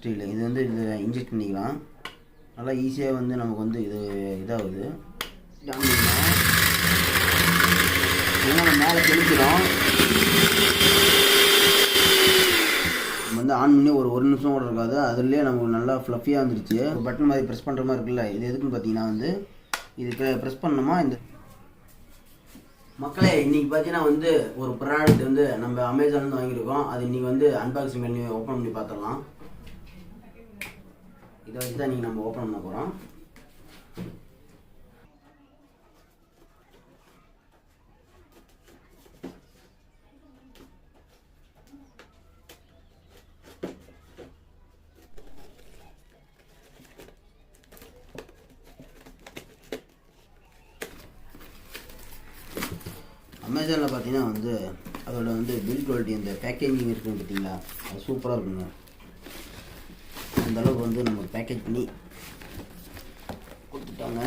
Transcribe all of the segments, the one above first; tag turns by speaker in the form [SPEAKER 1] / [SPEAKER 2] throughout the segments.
[SPEAKER 1] Steel இது வந்து இதில் இன்ஜெக்ட் பண்ணிக்கலாம். நல்லா ஈஸியாக வந்து நமக்கு வந்து இது இதாகுது. நம்ம மேலே தெளிக்கிறோம். நம்ம வந்து ஆன் பண்ணி ஒரு நிமிஷம் கூட இருக்காது, அதுலேயே நமக்கு நல்லா ஃப்ளஃபியாக வந்துருச்சு. ஒரு பட்டன் மாதிரி ப்ரெஸ் பண்ணுற மாதிரி இருக்குல்ல, இது எதுக்குன்னு பார்த்தீங்கன்னா வந்து இதுக்கு ப்ரெஸ் பண்ணோமா இந்த மக்களே இன்றைக்கி பார்த்தீங்கன்னா வந்து ஒரு ப்ராடக்ட் வந்து நம்ம அமேசான்லேருந்து வாங்கியிருக்கோம். அது இன்றைக்கி வந்து அன்பாக்சிங் பண்ணி ஓப்பன் பண்ணி பார்த்துடலாம். இதை வச்சு தான் இன்றைக்கி நம்ம ஓப்பன் பண்ண போகிறோம். அமேசானில் பார்த்தீங்கன்னா வந்து அதோட வந்து பில் குவாலிட்டி அந்த பேக்கேஜிங் இருக்குன்னு பார்த்தீங்களா, அது சூப்பராக இருக்குங்க. அந்தளவுக்கு வந்து நம்ம பேக்கேஜ் பண்ணி கொடுத்துட்டாங்க.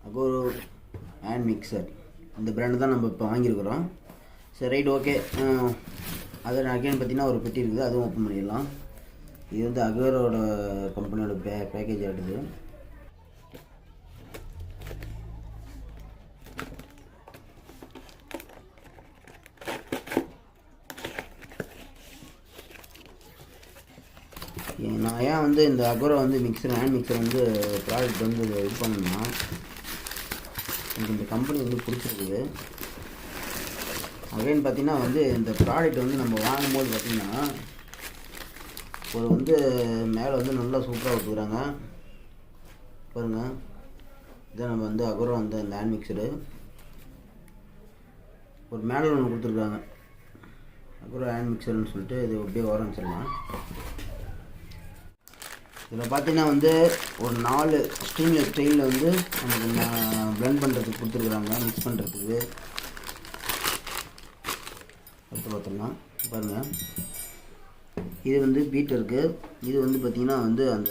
[SPEAKER 1] அகோரோ ஹேண்ட் மிக்சர் இந்த பிராண்டு தான் நம்ம இப்போ வாங்கியிருக்கிறோம். சரி ரைட் ஓகே. அதை அகைன் பார்த்தீங்கன்னா ஒரு பெட்டி இருக்குது, அதுவும் ஓப்பன் பண்ணிடலாம். இது வந்து அகோரோட கம்பெனியோட பேக்கேஜ் ஆகிடுது. நான் ஏன் வந்து இந்த அகோரோ வந்து ஹேண்ட் மிக்சர் வந்து ப்ராடக்ட் வந்து இது பண்ணணும்னா, எனக்கு இந்த கம்பெனி வந்து பிடிச்சிருக்குது. அகைன் பார்த்தீங்கன்னா வந்து இந்த ப்ராடக்ட் வந்து நம்ம வாங்கும்போது பார்த்திங்கன்னா ஒரு வந்து மேலே வந்து நல்லா சூப்பராக கொடுத்துக்கிறாங்க பாருங்கள். இதான் நம்ம வந்து அகோரோ வந்து அந்த ஹேண்ட் மிக்சரு ஒரு மேலே ஒன்று கொடுத்துருக்காங்க, அகோரோ ஹேண்ட் மிக்சர்னு சொல்லிட்டு. இது அப்படியே ஆரம்பிச்சிடலாம். இதில் பார்த்தீங்கன்னா வந்து ஒரு 4 ஸ்டீன்லெஸ் ஸ்டைலில் வந்து நமக்கு ப்ளெண்ட் பண்ணுறதுக்கு கொடுத்துருக்குறாங்க, மிக்ஸ் பண்ணுறதுக்கு. அடுத்து பார்த்துடலாம் பாருங்கள். இது வந்து பீட்டருக்கு, இது வந்து பார்த்திங்கன்னா வந்து அந்த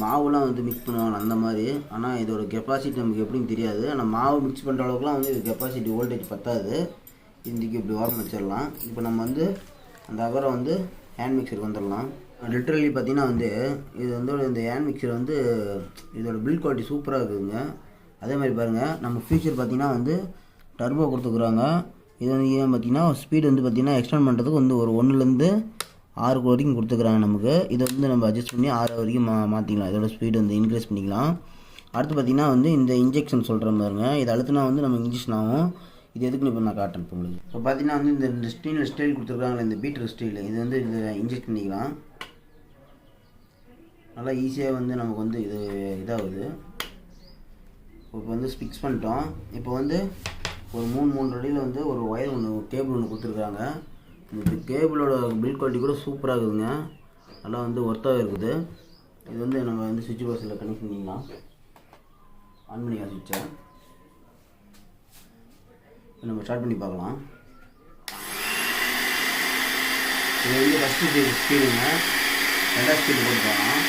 [SPEAKER 1] மாவுலாம் வந்து மிக்ஸ் பண்ணுவாங்க அந்த மாதிரி. ஆனால் இதோட கெப்பாசிட்டி நமக்கு எப்படின்னு தெரியாது. ஆனால் மாவு மிக்ஸ் பண்ணுற அளவுக்குலாம் வந்து இது கெப்பாசிட்டி வோல்டேஜ் பத்தாது. இதுக்கு இப்படி ஓரம் வச்சிடலாம். இப்போ நம்ம வந்து அந்த அகோரோ வந்து ஹேண்ட் மிக்சருக்கு வந்துடலாம். லிட்ரலி பார்த்திங்கன்னா வந்து இது வந்து இந்த ஹேண்ட் மிக்சர் வந்து இதோட பில்ட் குவாலிட்டி சூப்பராக இருக்குதுங்க. அதே மாதிரி பாருங்கள், நம்ம ஃபியூச்சர் பார்த்திங்கன்னா வந்து டர்போ கொடுத்துக்குறாங்க. இது வந்து ஏன் பார்த்திங்கன்னா ஸ்பீடு வந்து பார்த்திங்கன்னா எக்ஸ்டெண்ட் பண்ணுறதுக்கு வந்து ஒரு 1லேருந்து 6 வரைக்கும் கொடுத்துக்குறாங்க நமக்கு. இதை வந்து நம்ம அட்ஜஸ்ட் பண்ணி 6 வரைக்கும் மாற்றிக்கலாம். இதோட ஸ்பீடு வந்து இன்க்ரீஸ் பண்ணிக்கலாம். அடுத்து பார்த்திங்கன்னா வந்து இந்த இன்ஜெக்ஷன் சொல்கிற மாதிரிங்க, இது அழுத்தினா வந்து நம்ம இன்ஜெக்ஷன் ஆகும். இது எதுக்குன்னு இப்போ நான் காட்டுறேன் இப்போ உங்களுக்கு. இப்போ பார்த்திங்கன்னா வந்து இந்த ஸ்டீல் ஸ்டைல் கொடுத்துருக்காங்களே, இந்த பீட்டர் ஸ்டீல், இது வந்து இதில் இன்ஜெக்ட் பண்ணிக்கலாம். நல்லா ஈஸியாக வந்து நமக்கு வந்து இது இதாகுது. இப்போ வந்து ஃபிக்ஸ் பண்ணிட்டோம். இப்போ வந்து ஒரு 3 அடியில் வந்து ஒரு ஒயர் கேபிள் ஒன்று கொடுத்துருக்காங்க. இந்த கேபிளோட பில்ட் குவாலிட்டி கூட சூப்பராக இருக்குதுங்க, நல்லா வந்து ஒர்த்தாக இருக்குது. இது வந்து நம்ம வந்து சுவிட்ச் பாக்ஸில் கனெக்ட் பண்ணிக்கலாம். ஆன் பண்ணிக்கலாம் சுவிட்சை. நம்ம ஸ்டார்ட் பண்ணி பார்க்கலாம். இது வந்து ஃபஸ்ட்டு ஸ்பீடுங்க, 2வது ஸ்பீடு போட்டு போகலாம்.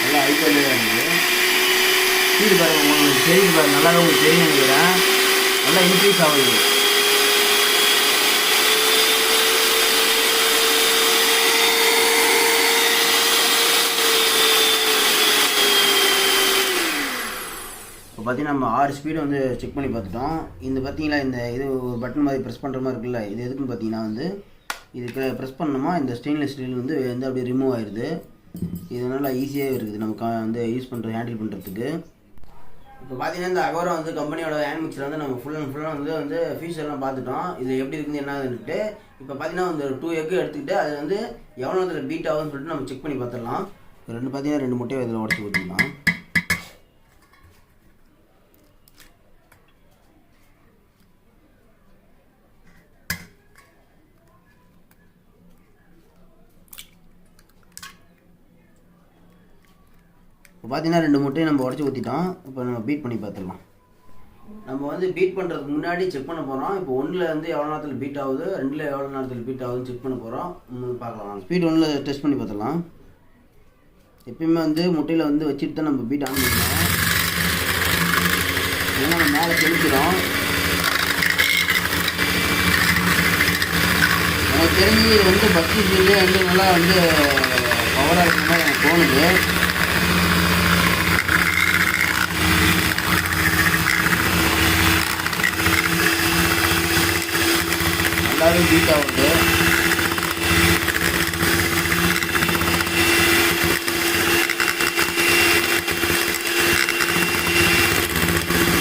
[SPEAKER 1] நல்லா ஹைப்பர்லேயே இருக்குது. ஸ்பீடு பாருங்கள், உங்களுக்கு தெரியுது பாருங்கள், நல்லா உங்களுக்கு தெரியும் நினைக்கிறேன். நல்லா இன்க்ரீஸ் ஆகுது. இப்போ பார்த்தீங்கன்னா நம்ம 6 ஸ்பீடு வந்து செக் பண்ணி பார்த்துட்டோம். இந்த பார்த்தீங்களா, இந்த இது பட்டன் மாதிரி ப்ரெஸ் பண்ணுற மாதிரி இருக்குல்ல, இது எதுக்குன்னு பார்த்தீங்கன்னா வந்து இதுக்கு ப்ரெஸ் பண்ணோமா இந்த ஸ்டெயின்லெஸ் ஸ்டீல் வந்து அப்படியே ரிமூவ் ஆயிடுது. இது நல்லா ஈஸியாக இருக்குது நமக்கு வந்து யூஸ் பண்ணுறது, ஹேண்டில் பண்ணுறதுக்கு. இப்போ பார்த்தீங்கன்னா இந்த அகோரோ வந்து கம்பெனியோட ஹேண்ட் மிக்சர் வந்து நம்ம ஃபுல்லாக வந்து ஃபீச்சர்லாம் பார்த்துட்டோம். இது எப்படி இருக்குன்னு என்னதுன்ட்டு. இப்போ பார்த்தீங்கன்னா இந்த 2 எக்கு எடுத்துக்கிட்டு அது வந்து எவ்வளோ இதில் பீட் ஆகுதுன்னு சொல்லிட்டு நம்ம செக் பண்ணி பார்த்துடலாம். பார்த்தீங்கன்னா 2 முட்டையை இதில் உடச்சி ஊற்றிக்கலாம். இப்போ பார்த்தீங்கன்னா 2 முட்டையை நம்ம உடச்சி ஊற்றிட்டோம். இப்போ நம்ம பீட் பண்ணி பார்த்துடலாம். நம்ம வந்து பீட் பண்ணுறதுக்கு முன்னாடி செக் பண்ண போகிறோம். இப்போ 1ல் வந்து எவ்வளோ நேரத்தில் பீட் ஆகுது, 2ல் எவ்வளோ நேரத்தில் பீட் ஆகுதுன்னு செக் பண்ண போகிறோம். பார்க்கலாம். ஸ்பீட் 1ல் டெஸ்ட் பண்ணி பார்த்துக்கலாம். எப்பயுமே வந்து முட்டையில் வந்து வச்சுட்டு தான் நம்ம பீட் ஆன் பண்ணணும். ஏன்னா நம்ம மேலே தெளிக்கிறோம். எனக்கு தெரிஞ்சு இது வந்து பட்ஜெட்லேயே வந்து நல்லா வந்து பவராக இருக்கிற மாதிரி எனக்கு தோணுது. நல்லாவே பீட் ஆகுது.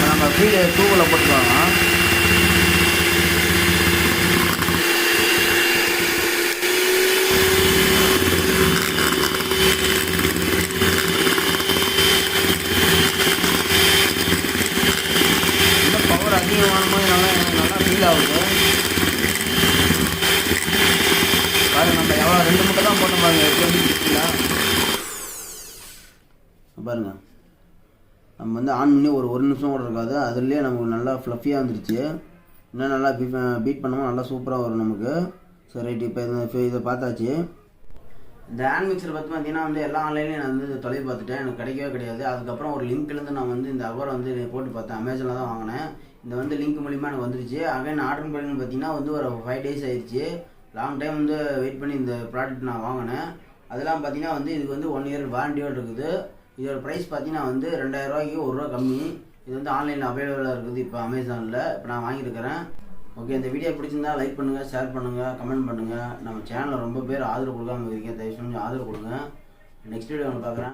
[SPEAKER 1] நம்ம ஃபீடு 2ல் போட்டுக்கலாம். பவர் அதிகமான மாதிரி நல்லா ஃபீல் ஆகுது. பாருங்க, நம்ம எவ்வளோ 2 முட்டை தான் போட்டோம் பாருங்க. எப்படி வந்துருக்குங்களா பாருங்க. நம்ம வந்து ஆன் பண்ணி ஒரு நிமிஷம் கூட இருக்காது, அதுலேயே நமக்கு நல்லா ஃப்ளஃபியாக வந்துருச்சு. இன்னும் நல்லா பீட் பண்ணோம்னா நல்லா சூப்பராக வரும் நமக்கு. சரி ரைட், இப்போ இதை பார்த்தாச்சு. இந்த ஹேண்ட் மிக்சர் பார்த்து பார்த்தீங்கன்னா வந்து எல்லா ஆன்லைன்லையும் நான் வந்து தொலைவி பார்த்துட்டேன், எனக்கு கிடைக்கவே கிடையாது. அதுக்கப்புறம் ஒரு லிங்க்லேருந்து நான் வந்து இந்த அகோரை வந்து போட்டு பார்த்தேன். அமேசானில் தான் வாங்கினேன். இந்த வந்து லிங்க் மூலிமா எனக்கு வந்துருச்சு. அகைன் ஆர்டர் பண்ணி பார்த்தீங்கன்னா வந்து ஒரு 5 days ஆயிடுச்சு. லாங் டைம் வந்து வெயிட் பண்ணி இந்த ப்ராடக்ட் நான் வாங்கினேன். அதெல்லாம் பார்த்தீங்கன்னா வந்து இதுக்கு வந்து 1 year வாரண்டியோடு இருக்குது. இதோட ப்ரைஸ் பார்த்தீங்கன்னா வந்து 2000 ரூபாய்க்கு ₹1 கம்மி. இது வந்து ஆன்லைனில் அவைலபிளாக இருக்குது இப்போ அமேசானில். இப்போ நான் வாங்கியிருக்கிறேன். ஓகே, இந்த வீடியோ பிடிச்சிருந்தா லைக் பண்ணுங்கள், ஷேர் பண்ணுங்கள், கமெண்ட் பண்ணுங்கள். நம்ம சேனலில் ரொம்ப பேர் ஆதரவு கொடுக்காமல் இருக்கீங்க, தயவு செஞ்சு ஆதரவு கொடுங்க. நெக்ஸ்ட் வீடியோ பார்க்குறேன்.